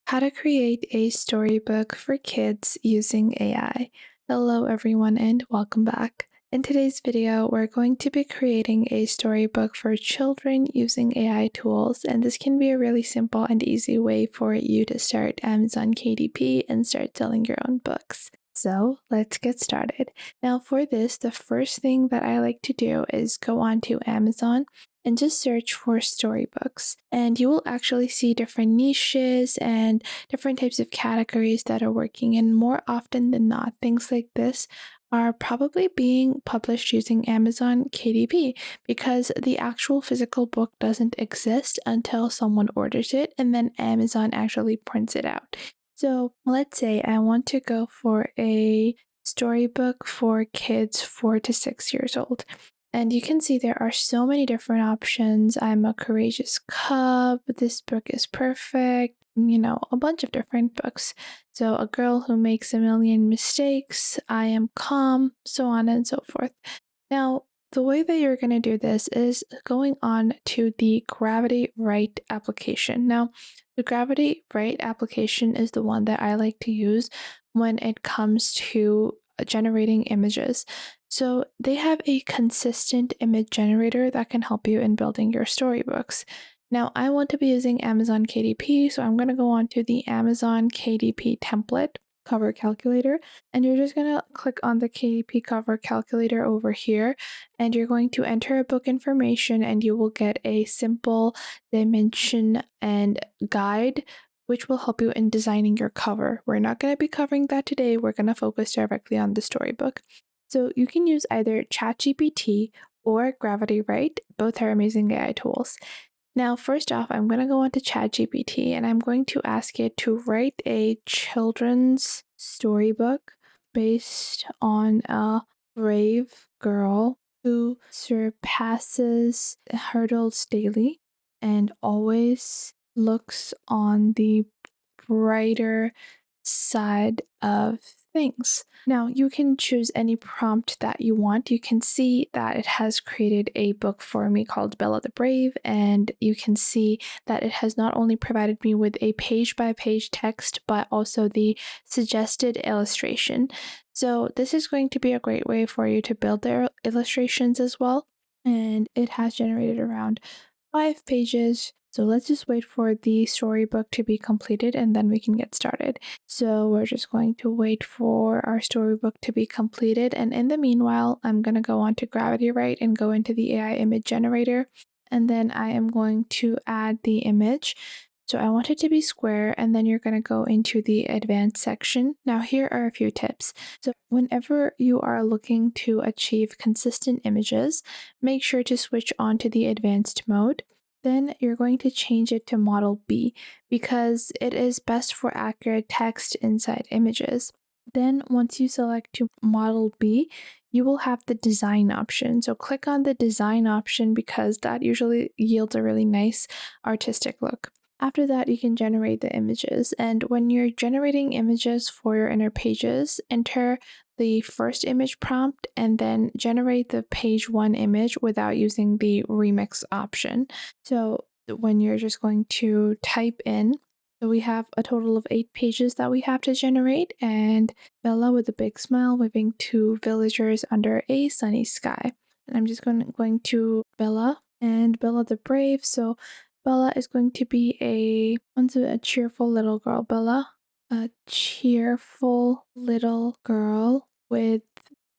How to create a storybook for kids using AI. Hello everyone and welcome back. In today's video, we're going to be creating a storybook for children using AI tools, and this can be a really simple and easy way for you to start Amazon KDP and start selling your own books. So let's get started. Now for this, the first thing that I like to do is go on to Amazon and just search for storybooks. And you will actually see different niches and different types of categories that are working. And more often than not, things like this are probably being published using Amazon KDP because the actual physical book doesn't exist until someone orders it and then Amazon actually prints it out. So let's say I want to go for a storybook for kids 4 to 6 years old. And you can see there are so many different options. I'm a courageous cub. This book is perfect. A bunch of different books. So, a girl who makes a million mistakes. I am calm, so on and so forth. Now, the way that you're going to do this is going on to the Gravity Write application. Now, the Gravity Write application is the one that I like to use when it comes to generating images. So they have a consistent image generator that can help you in building your storybooks. Now, I want to be using Amazon KDP, so I'm going to go on to the Amazon KDP template cover calculator, and you're just going to click on the KDP cover calculator over here, and you're going to enter a book information, and you will get a simple dimension and guide which will help you in designing your cover. We're not going to be covering that today. We're going to focus directly on the storybook. So you can use either ChatGPT or Gravity Write. Both are amazing AI tools. Now, first off, I'm going to go on to ChatGPT and I'm going to ask it to write a children's storybook based on a brave girl who surpasses hurdles daily and always looks on the brighter side of things. Now, you can choose any prompt that you want. You can see that it has created a book for me called Bella the Brave, and you can see that it has not only provided me with a page-by-page text, but also the suggested illustration. So this is going to be a great way for you to build their illustrations as well, and it has generated around 5 pages. So let's just wait for the storybook to be completed and then we can get started. So we're just going to wait for our storybook to be completed. And in the meanwhile, I'm going to go on to Gravity Write and go into the AI image generator. And then I am going to add the image. So I want it to be square, and then you're going to go into the advanced section. Now here are a few tips. So whenever you are looking to achieve consistent images, make sure to switch on to the advanced mode. Then you're going to change it to Model B because it is best for accurate text inside images. Then once you select to Model B, you will have the design option. So click on the design option because that usually yields a really nice artistic look. After that, you can generate the images. And when you're generating images for your inner pages, enter the first image prompt and then generate the page 1 image without using the remix option. So when you're just going to type in, so we have a total of 8 pages that we have to generate, and Bella with a big smile waving to villagers under a sunny sky. And I'm just going to Bella and Bella the Brave. So Bella is going to be a cheerful little girl. Bella, a cheerful little girl with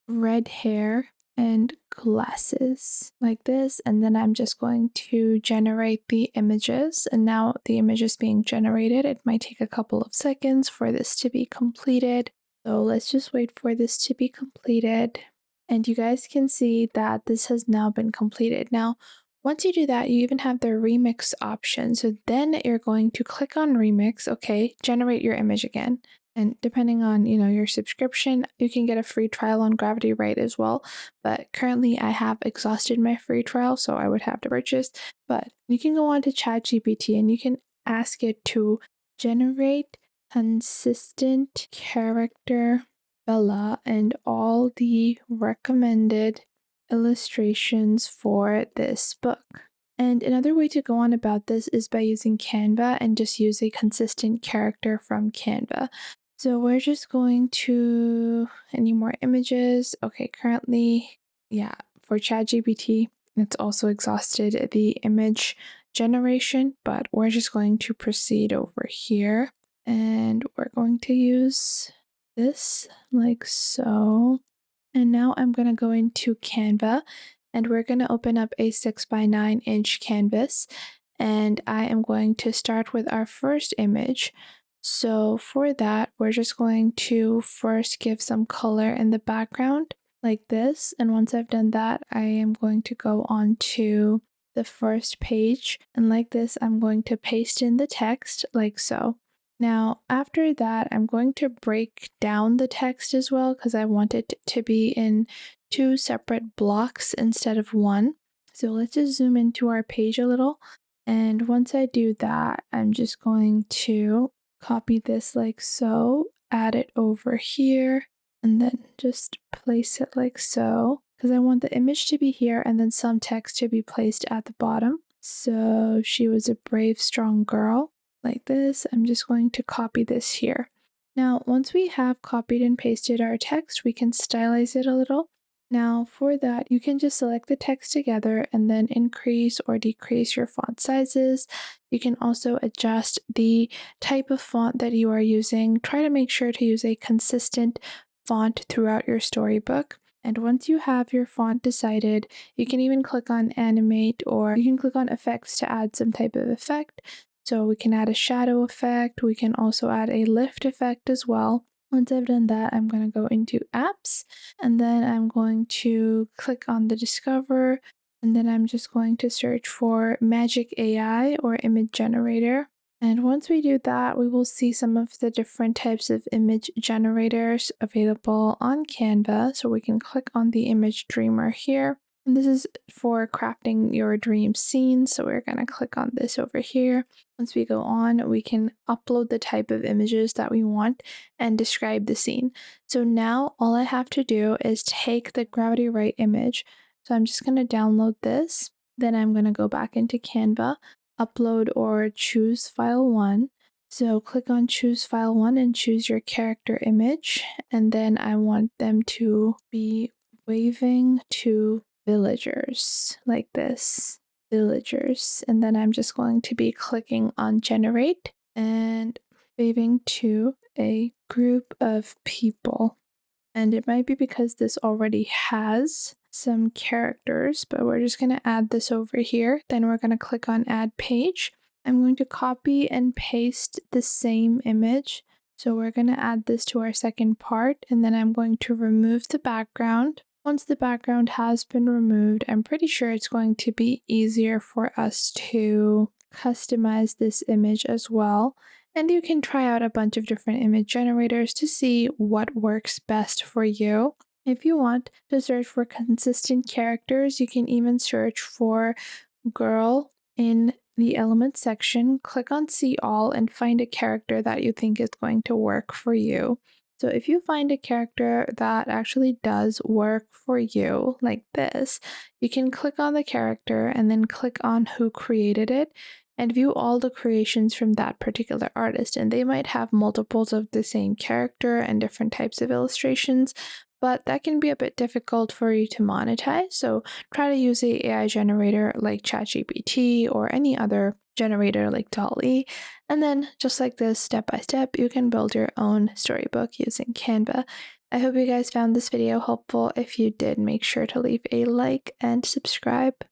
red hair and glasses like this. And then I'm just going to generate the images. And now the image is being generated. It might take a couple of seconds for this to be completed. So let's just wait for this to be completed. And you guys can see that this has now been completed. Now, once you do that, you even have the remix option. So then you're going to click on remix, okay, generate your image again. And depending on, your subscription, you can get a free trial on Gravity Write as well. But currently I have exhausted my free trial, so I would have to purchase. But you can go on to ChatGPT and you can ask it to generate consistent character Bella and all the recommended illustrations for this book. And another way to go on about this is by using Canva and just use a consistent character from Canva. So we're just going to any more images. Okay, currently, yeah, for ChatGPT, it's also exhausted the image generation, but we're just going to proceed over here and we're going to use this like so. And now I'm going to go into Canva and we're going to open up a 6 by 9 inch canvas. And I am going to start with our first image. So for that, we're just going to first give some color in the background like this. And once I've done that, I am going to go on to the first page. And like this, I'm going to paste in the text like so. Now, after that, I'm going to break down the text as well because I want it to be in 2 separate blocks instead of 1. So let's just zoom into our page a little. And once I do that, I'm just going to copy this like so, add it over here, and then just place it like so because I want the image to be here and then some text to be placed at the bottom. So she was a brave, strong girl. Like this, I'm just going to copy this here. Now, once we have copied and pasted our text, we can stylize it a little. Now, for that, you can just select the text together and then increase or decrease your font sizes. You can also adjust the type of font that you are using. Try to make sure to use a consistent font throughout your storybook. And once you have your font decided, you can even click on animate or you can click on effects to add some type of effect. So we can add a shadow effect. We can also add a lift effect as well. Once I've done that, I'm going to go into apps and then I'm going to click on the discover and then I'm just going to search for Magic AI or image generator. And once we do that, we will see some of the different types of image generators available on Canva. So we can click on the image dreamer here. And this is for crafting your dream scene. So we're going to click on this over here. Once we go on, we can upload the type of images that we want and describe the scene. So now all I have to do is take the gravity right image. So I'm just going to download this. Then I'm going to go back into Canva, upload or choose file 1. So click on choose file 1 and choose your character image. And then I want them to be waving to villagers like this. Villagers. And then I'm just going to be clicking on generate and waving to a group of people. And it might be because this already has some characters, but we're just going to add this over here. Then we're going to click on add page. I'm going to copy and paste the same image. So we're going to add this to our second part, and then I'm going to remove the background. Once the background has been removed, I'm pretty sure it's going to be easier for us to customize this image as well. And you can try out a bunch of different image generators to see what works best for you. If you want to search for consistent characters, you can even search for girl in the elements section. Click on see all and find a character that you think is going to work for you. So if you find a character that actually does work for you, like this, you can click on the character and then click on who created it and view all the creations from that particular artist. And they might have multiples of the same character and different types of illustrations, but that can be a bit difficult for you to monetize. So try to use a AI generator like ChatGPT or any other generator like DALL-E. And then just like this, step by step, you can build your own storybook using Canva. I hope you guys found this video helpful. If you did, make sure to leave a like and subscribe.